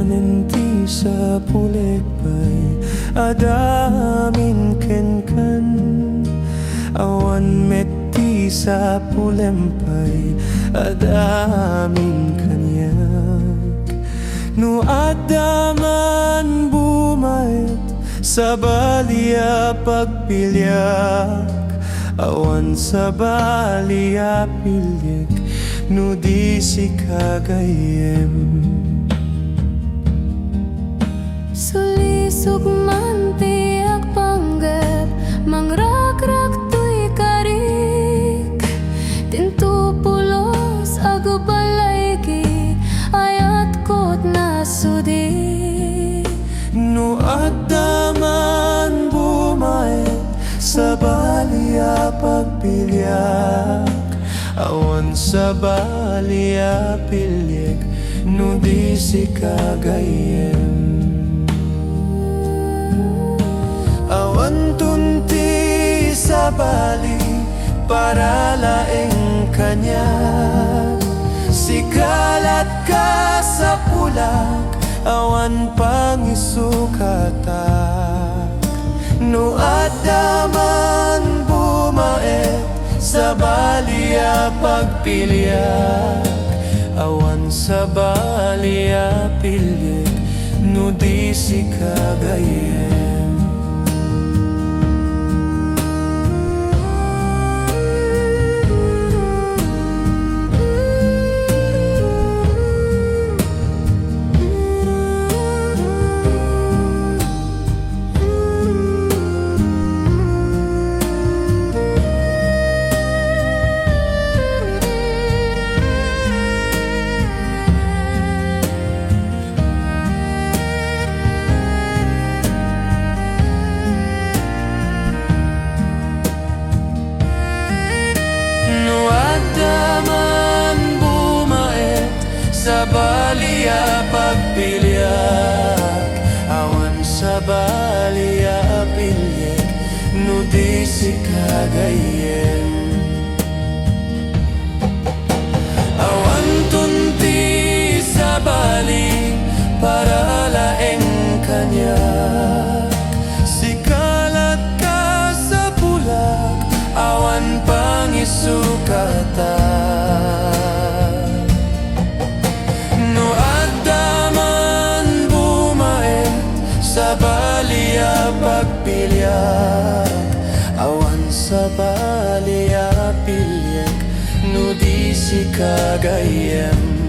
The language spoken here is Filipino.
nanti sa pulikpay adamin ken awan metti sa pulempay adamin kanyak no adaman bumayat sa balia pagpilyak awan sa balia pilyak no di si kagayem sulisog man tiyak panggap mangrakrak tuy karik tinto pulos ago balaygi ayat kot na sudi no adaman bumayat sa balia pagpilyak awan sa balia pilyak no di si kagayem awan tunti sa bali para laeng kanya sikalat ka sa pulak awan pangisukatak no adaman bumaet sa balia pagpilyak awan sa balia pilyak no di si kagayem sa balia pagpilyak awan sa balia pilyak no di si kagayem awan tunti sa bali para laeng kanya sikalat ka sa pulak awan pangisukatan sa balia pagpilyak awan sa balia pilyak no di si kagayem